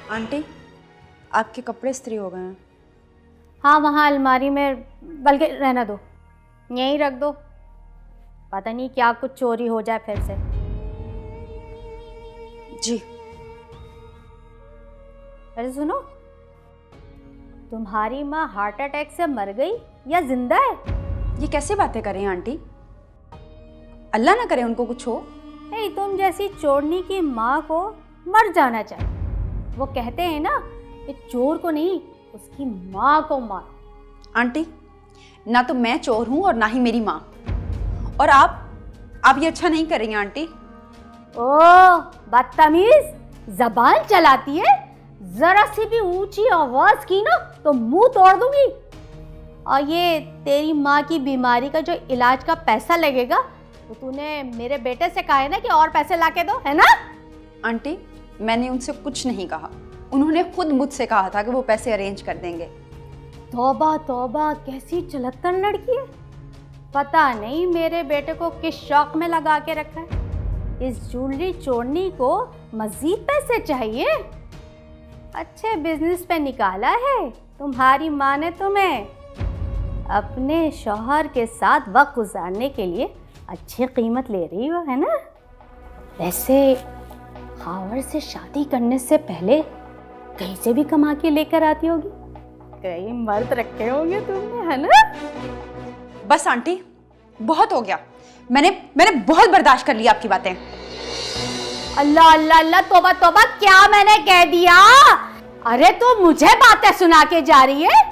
Aunty, आपके कपड़े इस्त्री हो गए हैं। हाँ, वहाँ अलमारी में, बल्कि रहना दो, यहीं रख दो। पता नहीं क्या कुछ चोरी हो जाए फिर से। जी। अरे सुनो, तुम्हारी माँ हार्ट अटैक से मर गई या जिंदा है? ये कैसी बातें कर रही हैं आंटी? अल्लाह ना करे उनको कुछ हो। नहीं, तुम जैसी चोरनी की माँ को मर जाना चाहिए। वो कहते हैं ना कि चोर को नहीं, उसकी माँ को मार। आंटी, ना तो मैं चोर हूँ और ना ही मेरी माँ। और आप ये अच्छा नहीं कर रही हैं आंटी। ओह, बदतमीज, जबान चलाती है। जरा सी भी ऊंची आवाज की ना तो मुंह तोड़ दूंगी। और ये तेरी माँ की बीमारी का जो इलाज का पैसा लगेगा तो तूने मेरे बेटे से कहा है ना कि और पैसे लाके दो, है ना? आंटी, मैंने उनसे कुछ नहीं कहा। उन्होंने खुद मुझसे कहा था कि वो पैसे अरेंज कर देंगे। तौबा तौबा, कैसी चलक्कन लड़की है। पता नहीं मेरे बेटे को किस शौक में लगा के रखा है। इस ज्वेलरी चोरनी को मजीद पैसे चाहिए। अच्छे बिजनेस पे निकाला है तुम्हारी माँ ने तुम्हें। अपने शौहर के साथ वक्त गुजारने के लिए अच्छी कीमत ले रही हो, है ना? वैसे खावर से शादी करने से पहले कहीं से भी कमा के लेकर आती होगी। कई मर्द रखे होंगे तुमने, है ना? बस आंटी, बहुत हो गया। मैंने बहुत बर्दाश्त कर लिया आपकी बातें। अल्लाह अल्लाह अल्लाह, तौबा तौबा, क्या मैंने कह दिया? अरे तू मुझे बातें सुना के जा रही है?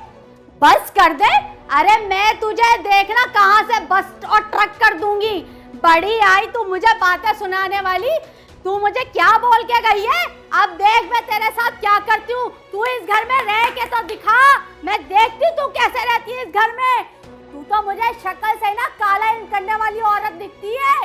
बस कर दे। अरे मैं तुझे देखना कहां से बस और ट्रक कर दूंगी। बड़ी आई तू मुझे बातें सुनाने वाली। तू मुझे क्या बोल के गई है? अब देख मैं तेरे साथ क्या करती हूँ। तू इस घर में रह के तो दिखा, मैं देखती तू कैसे रहती है इस घर में। तू तो मुझे शक्ल से ना काला इन करने वाली औरत दिखती है।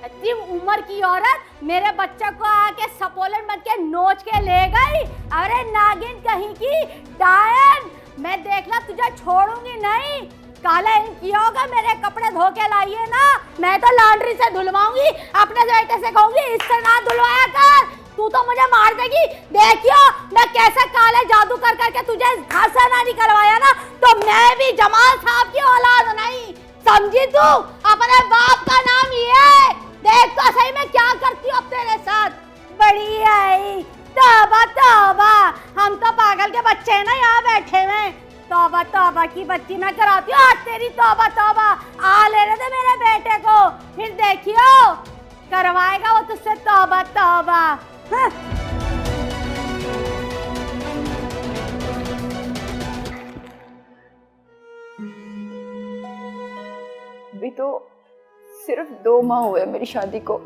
इतनी उम्र की औरत मेरे बच्चे को आके सपोलन बन के नोच के ले गई। अरे नागिन कहीं की, डायन, मैं देखना तुझे छोड़ूंगी नहीं। काला इन किया होगा, मेरे कपड़े धो के लाइए ना, मैं तो लॉन्ड्री से धुलवाऊंगी। अपने बेटे से कहूंगी इससे ना धुलवाया कर, तू तो मुझे मार देगी। देखियो मैं कैसे काले जादू कर करके तुझे घर से ना निकलवाया ना, तो मैं भी जमाल साहब की औलाद नहीं, समझी तू? अपने बाप का नाम लिए। देख तो सही मैं क्या करती हूँ अब तेरे साथ। बड़ी आई, तौबा तौबा, हम तो पागल के बच्चे हैं ना यहाँ बैठे हुए। तौबा तौबा की बच्ची मैं कराती हूँ आज तेरी। तौबा तौबा, आ लेने दे मेरे बेटे को, फिर देखियो करवाएगा वो तुझसे। तौबा तौबा। हाँ। अभी तो सिर्फ 2 माह हुए मेरी शादी को।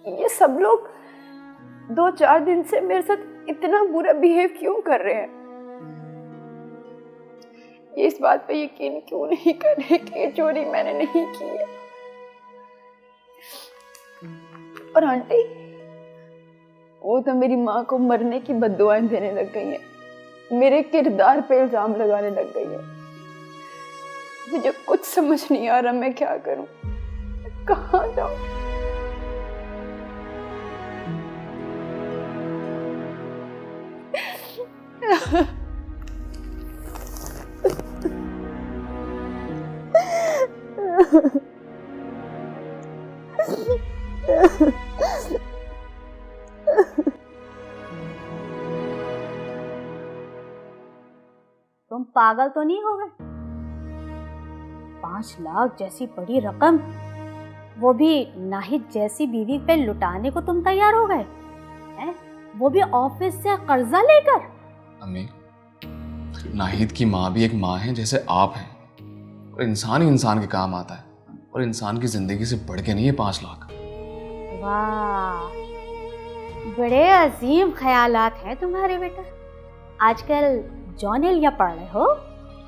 ये सब लोग 2-4 दिन से मेरे साथ इतना बुरा बिहेव क्यों कर रहे हैं? ये इस बात पे यकीन क्यों नहीं कर रहे कि ये चोरी मैंने नहीं की है? और आंटी, वो तो मेरी माँ को मरने की बद्दुआएं देने लग गई हैं। मेरे किरदार पे इल्जाम लगाने लग गई है। मुझे कुछ समझ नहीं आ रहा मैं क्या करूं, कहाँ जाऊं? तुम पागल तो नहीं हो गए? 5 लाख जैसी बड़ी रकम, वो भी नाहिद जैसी बीवी पे लुटाने को तुम तैयार हो गए हैं? वो भी ऑफिस से कर्जा लेकर। अम्मी, नाहिद की माँ भी एक माँ है जैसे आप हैं, और इंसान ही इंसान के काम आता है, और इंसान की जिंदगी से बढ़ के नहीं है 5 लाख। वाह, बड़े अजीम ख्यालात हैं तुम्हारे बेटा। आजकल जॉन एलिया पढ़ रहे हो?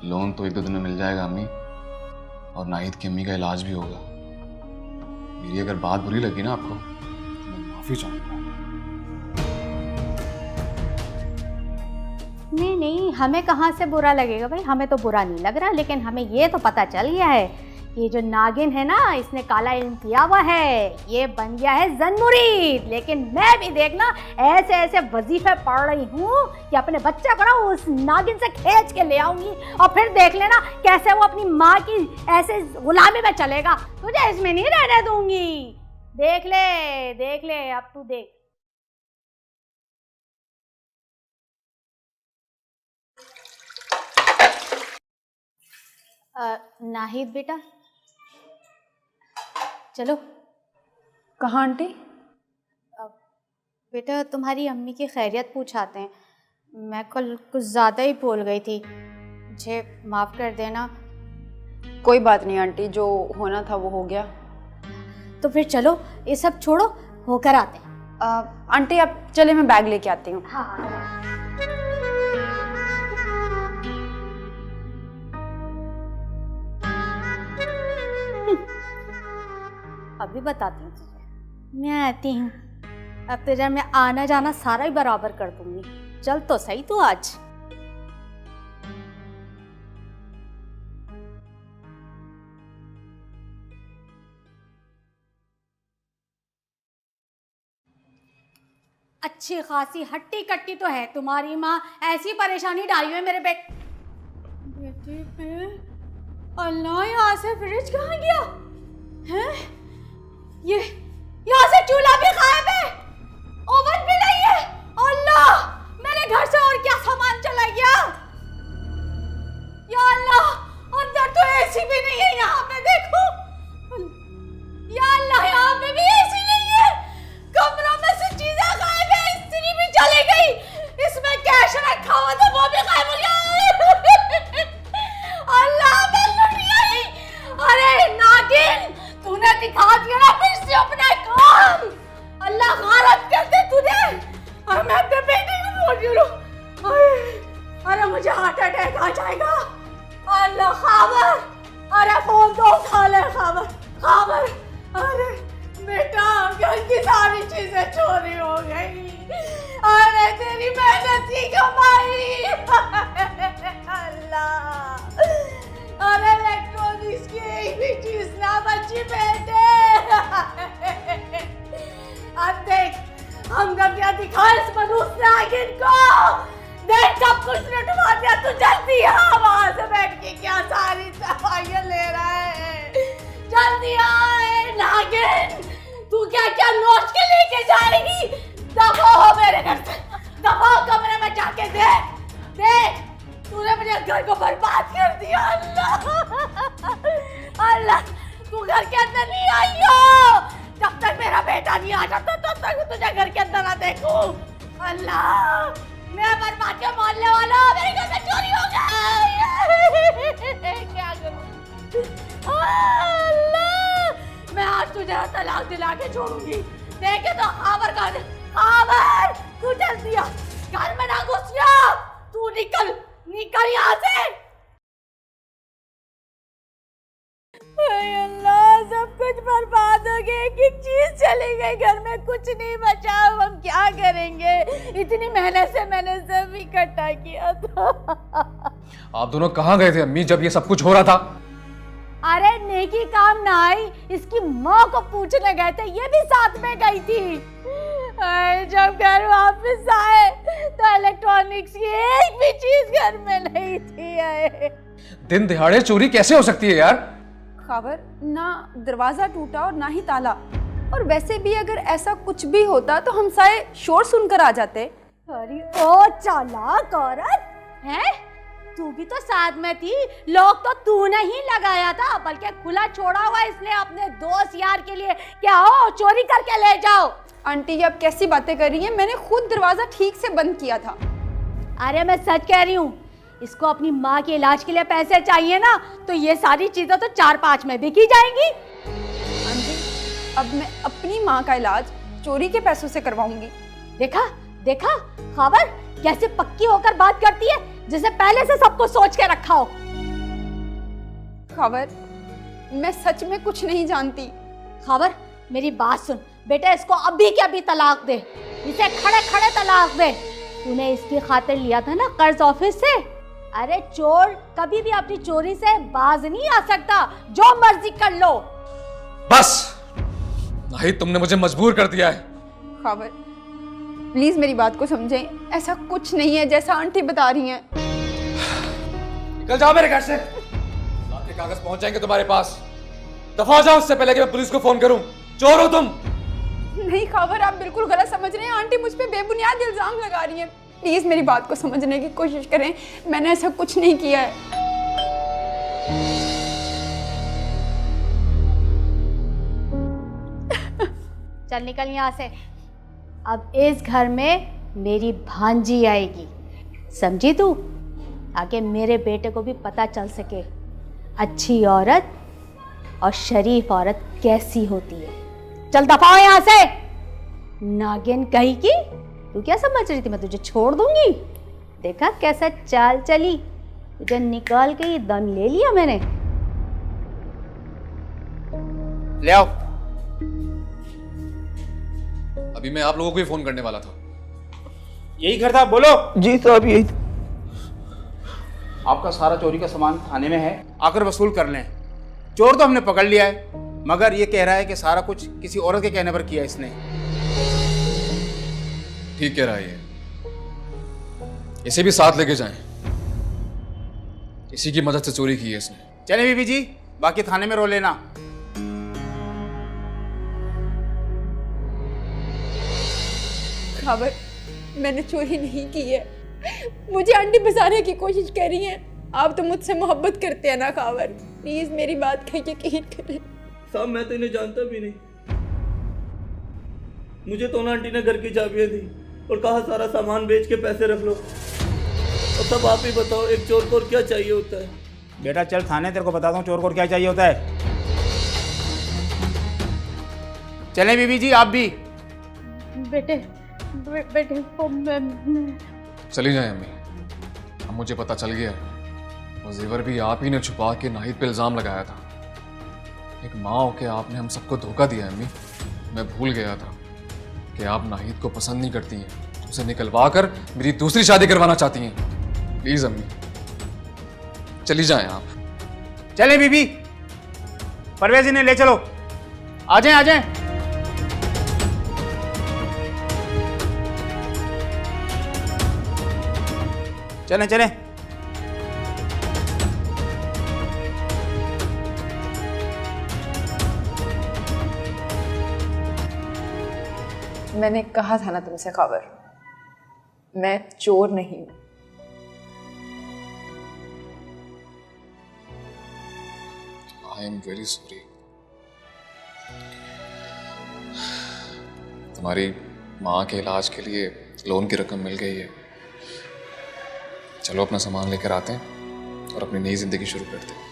लोन तो 1-2 दिन में मिल जाएगा अम्मी, और नाहिद की अम्मी का इलाज भी होगा। मेरी अगर बात बुरी लगी ना आपको तो मैं माफी चाहूंगा। नहीं, हमें कहाँ से बुरा लगेगा भाई, हमें तो बुरा नहीं लग रहा। लेकिन हमें ये तो पता चल गया है ये जो नागिन है ना, इसने काला इल्म किया हुआ है, ये बन गया है ज़न-मुरीद। लेकिन मैं भी देखना ऐसे ऐसे वजीफे पढ़ रही हूँ कि अपने बच्चे को ना उस नागिन से खींच के ले आऊंगी, और फिर देख लेना कैसे वो अपनी माँ की ऐसे गुलामी में चलेगा। तुझे इसमें नहीं रहने दूंगी। देख ले अब तू देख। नाहिद बेटा, चलो। कहाँ आंटी? बेटा तुम्हारी अम्मी की खैरियत पूछाते हैं। मैं कल कुछ ज़्यादा ही बोल गई थी, मुझे माफ़ कर देना। कोई बात नहीं आंटी, जो होना था वो हो गया। तो फिर चलो ये सब छोड़ो, होकर आते हैं। आंटी आप चले, मैं बैग लेके आती हूँ। हाँ। अभी बताती हूँ तुझे, मैं आती हूँ। अब तेरा मैं आना जाना सारा ही बराबर कर दूंगी। चल तो सही तू आज। अच्छी खासी हट्टी कट्टी तो है तुम्हारी माँ, ऐसी परेशानी डाली हुई मेरे बेटे पे। अल्लाह, यहाँ से फ्रिज कहाँ गया है? ये यहाँ से चूल्हा भी गायब है, ओवन भी नहीं है। अल्लाह, मेरे घर से और क्या सामान चला गया? या अल्लाह, अंदर तो एसी भी नहीं है, यहाँ पे देखो। या अल्लाह, यहाँ पे भी एसी नहीं है। कमरों में से चीजें गायब है, इस्त्री भी चली गई, इसमें कैश रखा हुआ था वो भी गायब हो गया। अल्लाह, मैं लुट गई। अरे नागिन, तूने दिखा दिया ना फिर से अपना काम। अल्लाह गारत कर दे तुझे। और मैं अपने बेटे को बोल रही हूँ, अरे मुझे हार्ट अटैक आ जाएगा। अल्लाह खाबर, अरे फोन तो उठा ले खाबर। अरे बेटा, घर की सारी चीजें चोरी हो गई। अरे तेरी मेहनत की कमाई। अल्लाह, अरे इलेक्ट्रॉनिक्स की एक भी चीज ना बची बेटे। अब देख हम क्या दिखा इस मनुष्य नागिन को। देख सब कुछ लुटवा दिया तू। जल्दी आ, वहां से बैठ के क्या सारी दवाइयां ले रहा है। जल्दी आ नागिन, तू क्या नोच के लेके जाएगी? दफा हो मेरे घर से, दफा हो कमरे में जाके देख तूने मेरे घर को बर्बाद कर दिया। अल्लाह, तू घर के अंदर नहीं आई हो। जब तक मेरा बेटा नहीं आ जाता तब तक तुझे घर के अंदर ना देखूं। अल्लाह, मैं बर्बाद के मोहल्ले वाला, मेरे घर में चोरी हो गई। क्या करूं? अल्लाह, मैं आज तुझे तलाक दिला के छोड़ूंगी। देखे तो खाबर कर दे। खाबर, तू जल्दी आ, घर में ना घुसिया। तू निकल यहाँ से। अल्लाह, सब कुछ बर्बाद हो गया, एक चीज चली गई, घर में कुछ नहीं बचा। हम क्या करेंगे? इतनी मेहनत से मैंने सब इकट्ठा किया था। आप दोनों कहाँ गए थे अम्मी जब ये सब कुछ हो रहा था? अरे नेकी काम ना आई, इसकी माँ को पूछने गए थे, ये भी साथ में गई थी। जब घर वापस आए तो इलेक्ट्रॉनिक्स की एक भी चीज घर में नहीं थी। दिन दिहाड़े चोरी कैसे हो सकती है यार? खबर ना दरवाजा टूटा और ना ही ताला, और वैसे भी अगर ऐसा कुछ भी होता तो हम सारे शोर सुनकर आ जाते। अरे ओ चालाक औरत है, तू भी तो साथ में थी। लोग तो तूने ही लगाया था, बल्कि खुला छोड़ा हुआ इसलिए अपने दोस्त यार के लिए। क्या हो, चोरी करके ले जाओ। आंटी ये आप कैसी बातें कर रही हैं? मैंने खुद दरवाजा ठीक से बंद किया था। अरे मैं सच कह रही हूँ, इसको अपनी माँ के इलाज के लिए पैसे चाहिए ना, तो ये सारी चीजें तो 4-5 में बिकी जाएंगी। आंटी, अब मैं अपनी माँ का इलाज चोरी के पैसों से करवाऊंगी। देखा खबर कैसे पक्की होकर बात करती है, जैसे पहले से सबको सोच के रखा हो। खबर, मैं सच में कुछ नहीं जानती। खबर, मेरी बात सुन बेटा, इसको अभी के अभी तलाक दे, इसे खड़े खड़े तलाक दे। तूने इसकी खातिर लिया था ना कर्ज ऑफिस से, अरे चोर कभी भी अपनी चोरी से बाज नहीं आ सकता, जो मर्जी कर लो। बस नाहिद, तुमने मुझे मजबूर कर दिया है। खावर प्लीज मेरी बात को समझें, ऐसा कुछ नहीं है जैसा आंटी बता रही हैं। निकल जाओ मेरे घर से। आपके कागज पहुंच जाएंगे तुम्हारे पास। दफा जाओ उससे पहले कि मैं पुलिस को फोन करूं। चोर हो तुम। नहीं खावर, आप बिल्कुल गलत समझ रहे हैं। आंटी मुझ पे बेबुनियाद इल्जाम लगा रही हैं। प्लीज मेरी बात को समझने की कोशिश करें, मैंने ऐसा कुछ नहीं किया है। चल निकल यहाँ से। अब इस घर में मेरी भांजी आएगी, समझी तू? ताकि मेरे बेटे को भी पता चल सके अच्छी औरत और शरीफ औरत कैसी होती है। चल दफा हो यहाँ से, नागिन कहीं की। तू क्या समझ रही थी मैं तुझे छोड़ दूंगी? देखा कैसा चाल चली, तुझे निकाल के ही दम ले लिया मैंने। ले आओ। अभी मैं आप लोगों को ही फोन करने वाला था। यही घर था, बोलो। जी साहब यही। आपका सारा चोरी का सामान थाने में है, आकर वसूल कर लें। चोर तो हमने पकड़ लिया है, मगर ये कह रहा है कि सारा कुछ किसी औरत के कहने पर किया इसने। ठीक कह रहा है ये। इसे भी साथ लेके जाएं। इसी की मदद से चोरी की है इसने। चले बीबी जी, बाकी थाने में रो लेना। खावर मैंने चोरी नहीं की है, मुझे आंटी फंसाने की कोशिश कर रही हैं। आप तो मुझसे मोहब्बत करते हैं ना खावर, प्लीज मेरी बात का यकीन करें। साहब मैं तो इन्हें जानता भी नहीं। मुझे तो ना आंटी ने घर की चाबियां दी और कहा सारा सामान बेच के पैसे रख लो। और तब आप ही बताओ एक चोर को क्या चाहिए होता है। बेटा चल थाने, तेरे को बताता हूँ चोर को क्या चाहिए होता है। चले बीबी जी, आप भी। बेटे को चली जाए अम्मी। अब मुझे पता चल गया वो जेवर भी आप ही ने छुपा के नाहिद पे इल्जाम लगाया था। एक माँ होके आपने हम सबको धोखा दिया अम्मी। मैं भूल गया था कि आप नाहिद को पसंद नहीं करती हैं, उसे निकलवा कर मेरी दूसरी शादी करवाना चाहती हैं। प्लीज अम्मी चली जाएं आप। चले बीबी, परवेज इन्हें ले चलो। आ जाएं, आ जाएं। चलें चलें। मैंने कहा था ना तुमसे खावर, मैं चोर नहीं हूं। I am very sorry. तुम्हारी माँ के इलाज के लिए लोन की रकम मिल गई है। चलो अपना सामान लेकर आते हैं और अपनी नई जिंदगी शुरू करते हैं।